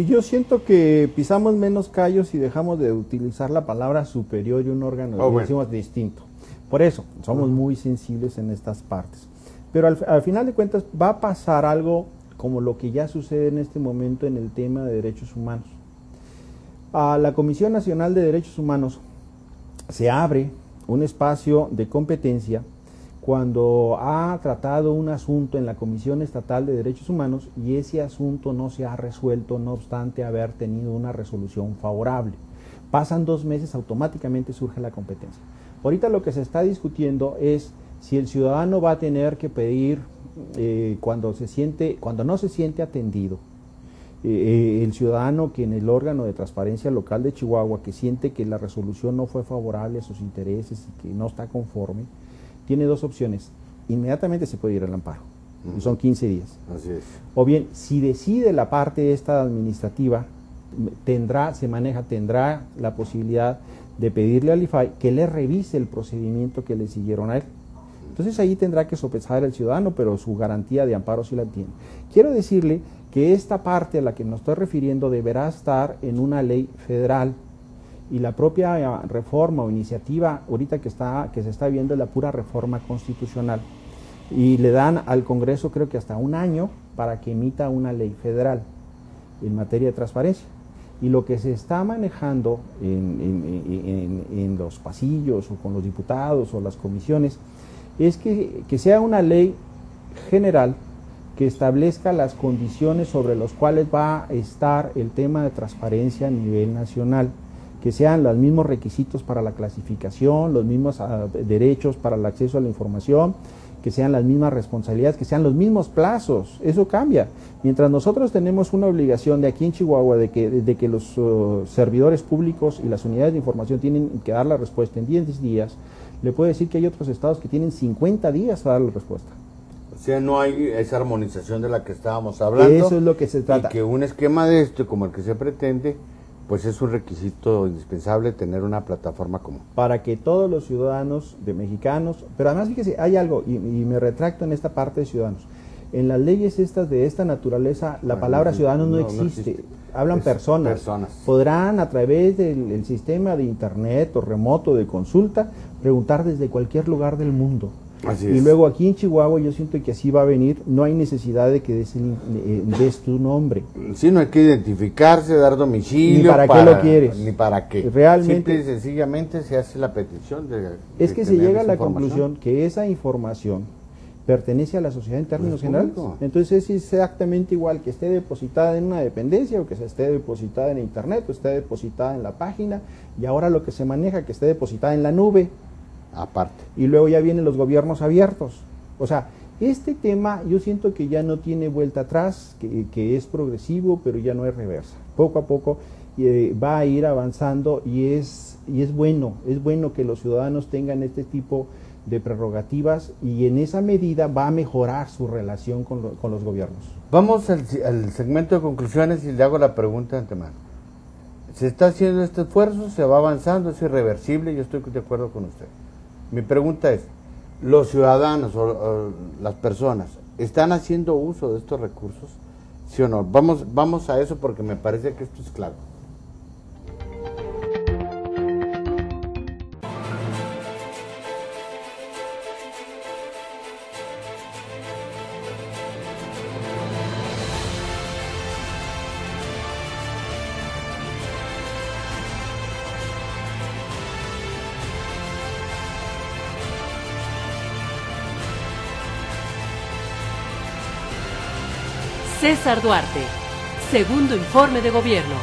yo siento que pisamos menos callos y dejamos de utilizar la palabra superior y un órgano, decimos distinto. Por eso, somos muy sensibles en estas partes. Pero al final de cuentas va a pasar algo como lo que ya sucede en este momento en el tema de derechos humanos. A la Comisión Nacional de Derechos Humanos se abre un espacio de competencia cuando ha tratado un asunto en la Comisión Estatal de Derechos Humanos y ese asunto no se ha resuelto, no obstante haber tenido una resolución favorable. Pasan 2 meses, automáticamente surge la competencia. Ahorita lo que se está discutiendo es si el ciudadano va a tener que pedir cuando no se siente atendido. El ciudadano que en el órgano de transparencia local de Chihuahua, que siente que la resolución no fue favorable a sus intereses y que no está conforme, tiene 2 opciones. Inmediatamente se puede ir al amparo, y son 15 días. Así es. O bien, si decide la parte esta administrativa, tendrá la posibilidad de pedirle al IFAI que le revise el procedimiento que le siguieron a él. Entonces ahí tendrá que sopesar el ciudadano, pero su garantía de amparo sí la tiene. Quiero decirle que esta parte a la que me estoy refiriendo deberá estar en una ley federal y la propia reforma o iniciativa ahorita que se está viendo es la pura reforma constitucional y le dan al Congreso creo que hasta 1 año para que emita una ley federal en materia de transparencia. Y lo que se está manejando en los pasillos o con los diputados o las comisiones es que sea una ley general que establezca las condiciones sobre las cuales va a estar el tema de transparencia a nivel nacional, que sean los mismos requisitos para la clasificación, los mismos derechos para el acceso a la información, que sean las mismas responsabilidades, que sean los mismos plazos. Eso cambia. Mientras nosotros tenemos una obligación de aquí en Chihuahua de que los servidores públicos y las unidades de información tienen que dar la respuesta en 10 días, le puedo decir que hay otros estados que tienen 50 días para dar la respuesta. O sea, no hay esa armonización de la que estábamos hablando. Eso es lo que se trata. Y que un esquema de esto, como el que se pretende, pues es un requisito indispensable tener una plataforma común. Para que todos los ciudadanos de mexicanos, pero además fíjese, hay algo, y me retracto en esta parte de ciudadanos. En las leyes estas de esta naturaleza, la palabra ciudadanos no existe. Hablan personas. Podrán a través del sistema de internet o remoto de consulta preguntar desde cualquier lugar del mundo. Así y es. luego aquí en Chihuahua yo siento que así va a venir, no hay necesidad de que des tu nombre. Sí, no hay que identificarse, dar domicilio. Ni para qué lo quieres. Ni para qué. Realmente. Simple y sencillamente se hace la petición Es que se llega a la conclusión que esa información pertenece a la sociedad en términos generales. Entonces es exactamente igual que esté depositada en una dependencia o que esté depositada en internet o esté depositada en la página y ahora lo que se maneja que esté depositada en la nube. Aparte. Y luego ya vienen los gobiernos abiertos. O sea, este tema yo siento que ya no tiene vuelta atrás, que es progresivo, pero ya no es reversa. Poco a poco va a ir avanzando y es bueno que los ciudadanos tengan este tipo de prerrogativas y en esa medida va a mejorar su relación con los gobiernos. Vamos al segmento de conclusiones y le hago la pregunta de antemano. Se está haciendo este esfuerzo, se va avanzando, es irreversible, yo estoy de acuerdo con usted. Mi pregunta es, ¿los ciudadanos o las personas están haciendo uso de estos recursos? ¿Sí o no? Vamos a eso porque me parece que esto es claro. César Duarte, segundo informe de gobierno.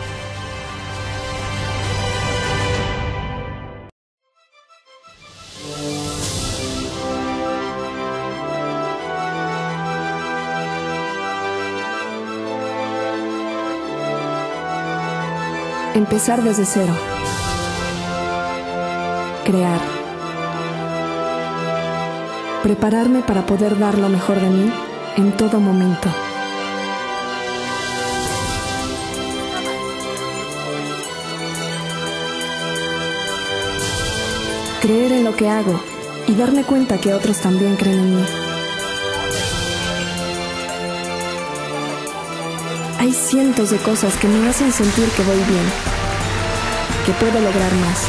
Empezar desde cero. Crear. Prepararme para poder dar lo mejor de mí en todo momento. Creer en lo que hago y darme cuenta que otros también creen en mí. Hay cientos de cosas que me hacen sentir que voy bien, que puedo lograr más.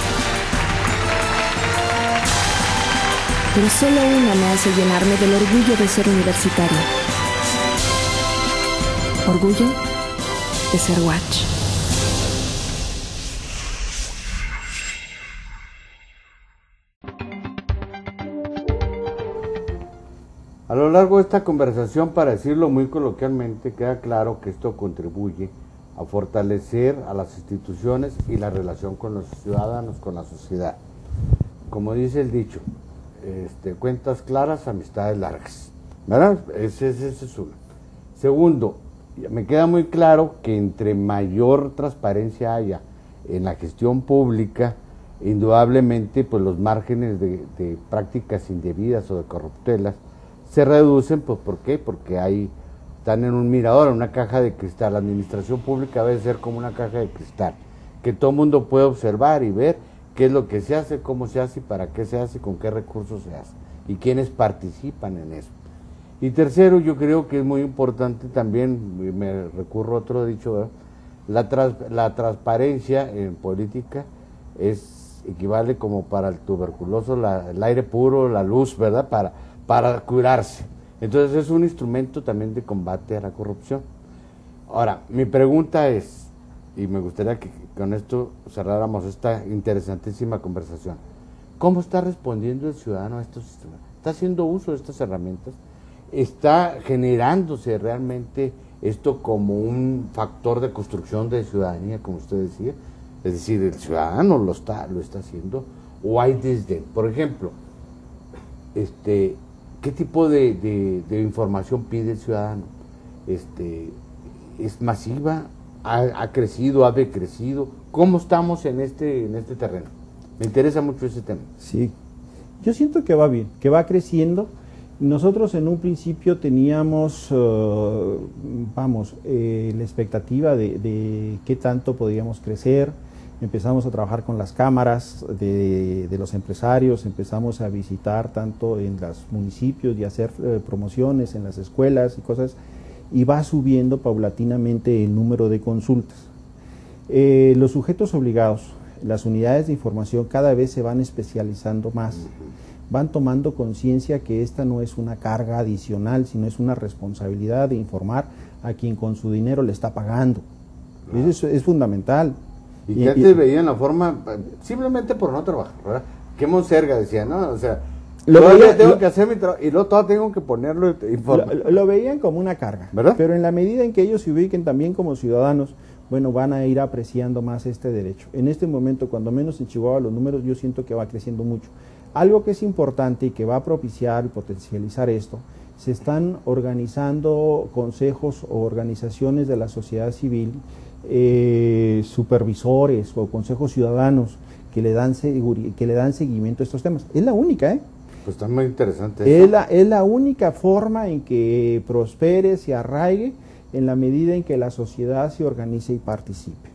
Pero solo una me hace llenarme del orgullo de ser universitaria. Orgullo de ser Watch. A lo largo de esta conversación, para decirlo muy coloquialmente, queda claro que esto contribuye a fortalecer a las instituciones y la relación con los ciudadanos, con la sociedad. Como dice el dicho, cuentas claras, amistades largas, ¿verdad? Ese es uno. Segundo, me queda muy claro que entre mayor transparencia haya en la gestión pública, indudablemente pues los márgenes de prácticas indebidas o de corruptelas se reducen. Pues ¿por qué? Porque están en un mirador, en una caja de cristal. La administración pública debe ser como una caja de cristal, que todo el mundo puede observar y ver qué es lo que se hace, cómo se hace y para qué se hace, con qué recursos se hace y quiénes participan en eso. Y tercero, yo creo que es muy importante también, me recurro a otro dicho, ¿verdad? La transparencia en política equivale como para el tuberculoso, el aire puro, la luz, ¿verdad? Para curarse. Entonces es un instrumento también de combate a la corrupción. Ahora, mi pregunta es, y me gustaría que con esto cerráramos esta interesantísima conversación, ¿cómo está respondiendo el ciudadano a estos sistemas? ¿Está haciendo uso de estas herramientas? ¿Está generándose realmente esto como un factor de construcción de ciudadanía, como usted decía? Es decir, ¿el ciudadano lo está haciendo? ¿O hay desdén? Por ejemplo, ¿qué tipo de información pide el ciudadano? ¿Es masiva? ¿Ha crecido? ¿Ha decrecido? ¿Cómo estamos en este terreno? Me interesa mucho ese tema. Sí, yo siento que va bien, que va creciendo. Nosotros en un principio teníamos, la expectativa de qué tanto podíamos crecer. Empezamos a trabajar con las cámaras de los empresarios, empezamos a visitar tanto en los municipios y hacer promociones en las escuelas y cosas, y va subiendo paulatinamente el número de consultas. Los sujetos obligados, las unidades de información cada vez se van especializando más, van tomando conciencia que esta no es una carga adicional, sino es una responsabilidad de informar a quien con su dinero le está pagando. Claro. Eso es fundamental. Y que antes veían la forma, simplemente por no trabajar, ¿verdad? Que monserga decía, ¿no? O sea, tengo que hacer mi trabajo y luego todo tengo que ponerlo lo veían como una carga, ¿verdad? Pero en la medida en que ellos se ubiquen también como ciudadanos, bueno, van a ir apreciando más este derecho. En este momento, cuando menos en Chihuahua, los números yo siento que va creciendo mucho. Algo que es importante y que va a propiciar y potencializar esto, se están organizando consejos o organizaciones de la sociedad civil, supervisores o consejos ciudadanos que le dan seguimiento a estos temas. Es la única, Pues está muy interesante. Es la única forma en que prospere, se arraigue, en la medida en que la sociedad se organice y participe.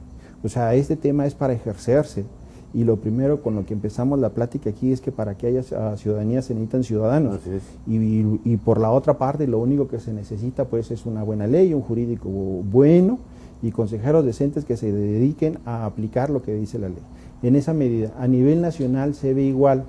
O sea, este tema es para ejercerse. Y lo primero con lo que empezamos la plática aquí es que para que haya ciudadanía se necesitan ciudadanos. Así es. Y por la otra parte, lo único que se necesita pues es una buena ley, un jurídico bueno y consejeros decentes que se dediquen a aplicar lo que dice la ley. En esa medida, a nivel nacional se ve igual,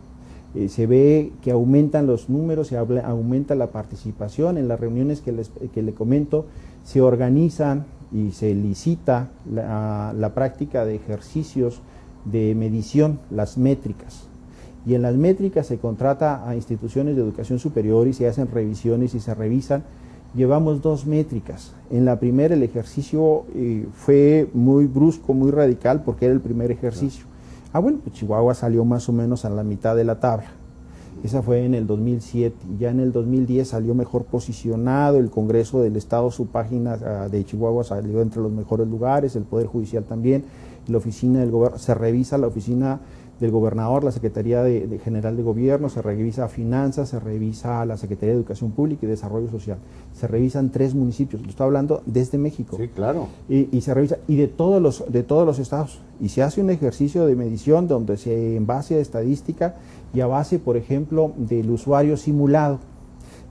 se ve que aumentan los números, se aumenta la participación en las reuniones que le comento, se organizan y se licita la práctica de ejercicios de medición, las métricas, y en las métricas se contrata a instituciones de educación superior y se hacen revisiones y se revisan llevamos 2 métricas. En la primera el ejercicio fue muy brusco, muy radical, porque era el primer ejercicio. Bueno, pues Chihuahua salió más o menos a la mitad de la tabla. Esa fue en el 2007. Ya en el 2010 salió mejor posicionado, el Congreso del Estado, su página de Chihuahua salió entre los mejores lugares, el Poder Judicial también, la oficina del gobierno, se revisa la oficina del gobernador, la Secretaría de General de Gobierno, se revisa Finanzas, se revisa la Secretaría de Educación Pública y Desarrollo Social, se revisan 3 municipios, lo estoy hablando desde México. Sí, claro. Y se revisa, y de todos los estados, y se hace un ejercicio de medición donde se, en base a estadística y a base, por ejemplo, del usuario simulado.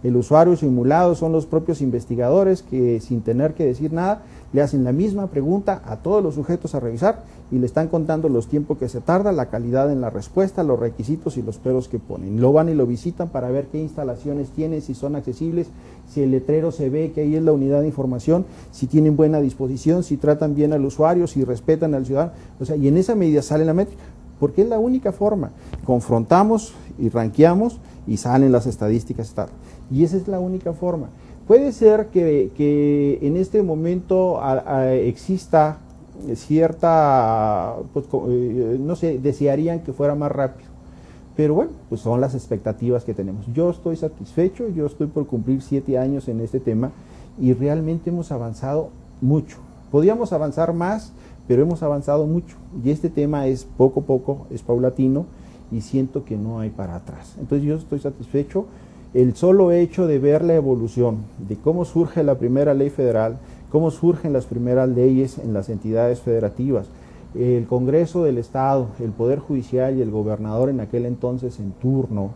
El usuario simulado son los propios investigadores que, sin tener que decir nada, le hacen la misma pregunta a todos los sujetos a revisar y le están contando los tiempos que se tarda, la calidad en la respuesta, los requisitos y los peros que ponen. Lo van y lo visitan para ver qué instalaciones tienen, si son accesibles, si el letrero se ve que ahí es la unidad de información, si tienen buena disposición, si tratan bien al usuario, si respetan al ciudadano. O sea, y en esa medida sale la métrica, porque es la única forma. Confrontamos y ranqueamos y salen las estadísticas. Y esa es la única forma. Puede ser que en este momento exista cierta, pues, no sé, desearían que fuera más rápido, pero bueno, pues son las expectativas que tenemos. Yo estoy satisfecho, yo estoy por cumplir 7 años en este tema y realmente hemos avanzado mucho. Podíamos avanzar más, pero hemos avanzado mucho y este tema es poco a poco, es paulatino y siento que no hay para atrás. Entonces yo estoy satisfecho. El solo hecho de ver la evolución, de cómo surge la primera ley federal, cómo surgen las primeras leyes en las entidades federativas, el Congreso del Estado, el Poder Judicial y el gobernador en aquel entonces en turno,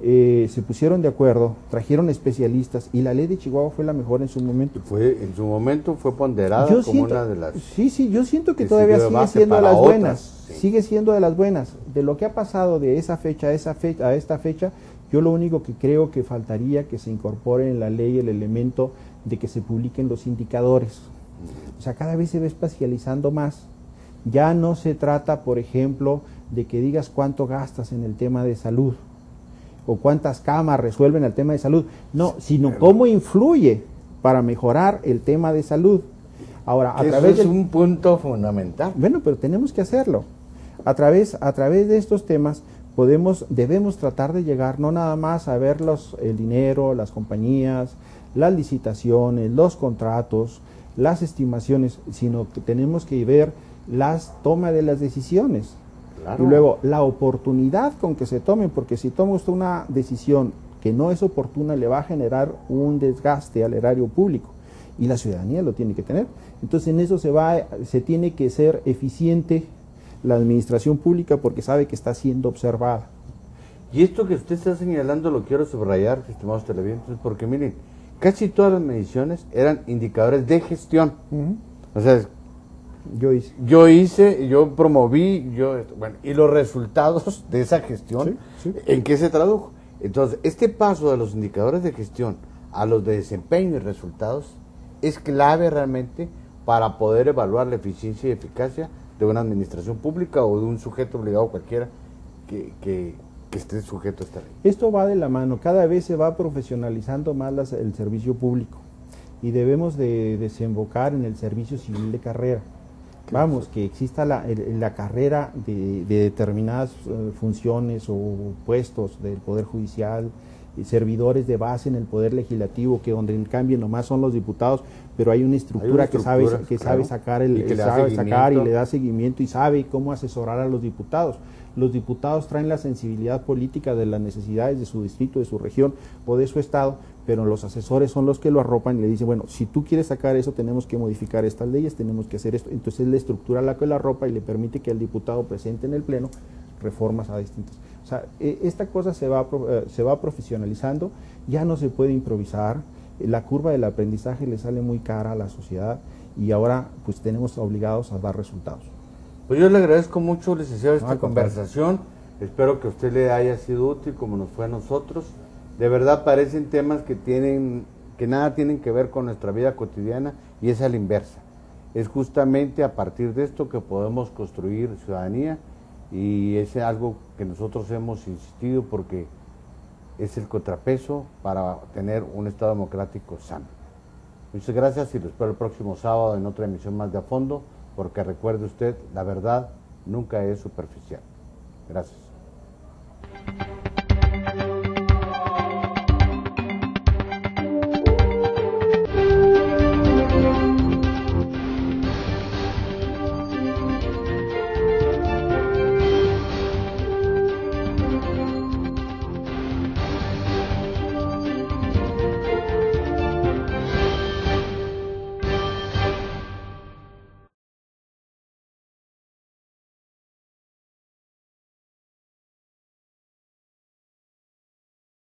se pusieron de acuerdo, trajeron especialistas y la ley de Chihuahua fue la mejor en su momento. En su momento fue ponderada como una de las... Sí, yo siento que todavía sigue siendo de las buenas, sigue siendo de las buenas. De lo que ha pasado de esa fecha a esta fecha, yo lo único que creo que faltaría que se incorpore en la ley el elemento de que se publiquen los indicadores. O sea, cada vez se va espacializando más. Ya no se trata, por ejemplo, de que digas cuánto gastas en el tema de salud o cuántas camas resuelven el tema de salud. No, sino cómo influye para mejorar el tema de salud. Ahora, a través es un punto fundamental. Bueno, pero tenemos que hacerlo. A través de estos temas debemos tratar de llegar no nada más a ver el dinero, las compañías, las licitaciones, los contratos, las estimaciones, sino que tenemos que ver las tomas de las decisiones. Claro. Y luego la oportunidad con que se tomen, porque si toma usted una decisión que no es oportuna, le va a generar un desgaste al erario público y la ciudadanía lo tiene que tener. Entonces en eso se tiene que ser eficiente la administración pública porque sabe que está siendo observada. Y esto que usted está señalando lo quiero subrayar, estimados televidentes, porque miren, casi todas las mediciones eran indicadores de gestión. O sea, yo promoví, bueno, y los resultados de esa gestión, ¿en qué se tradujo? Entonces, este paso de los indicadores de gestión a los de desempeño y resultados es clave realmente para poder evaluar la eficiencia y eficacia de una administración pública o de un sujeto obligado cualquiera que esté sujeto a esta ley. Esto va de la mano, cada vez se va profesionalizando más el servicio público y debemos de desembocar en el servicio civil de carrera. Vamos, que exista la carrera de determinadas funciones o puestos del Poder Judicial, servidores de base en el Poder Legislativo, que donde en cambio nomás son los diputados, pero hay una estructura que sabe sacar y le da seguimiento y sabe cómo asesorar a los diputados. Los diputados traen la sensibilidad política de las necesidades de su distrito, de su región o de su estado, pero los asesores son los que lo arropan y le dicen, bueno, si tú quieres sacar eso, tenemos que modificar estas leyes, tenemos que hacer esto. Entonces la estructura la que lo arropa y le permite que el diputado presente en el pleno reformas a distintas. O sea, esta cosa se va profesionalizando, ya no se puede improvisar, la curva del aprendizaje le sale muy cara a la sociedad y ahora pues tenemos obligados a dar resultados. Pues yo le agradezco mucho, licenciado, esta conversación. Espero que a usted le haya sido útil como nos fue a nosotros. De verdad parecen temas que nada tienen que ver con nuestra vida cotidiana y es a la inversa. Es justamente a partir de esto que podemos construir ciudadanía y es algo que nosotros hemos insistido porque es el contrapeso para tener un Estado democrático sano. Muchas gracias y lo espero el próximo sábado en otra emisión más de A Fondo, porque recuerde usted, la verdad nunca es superficial. Gracias.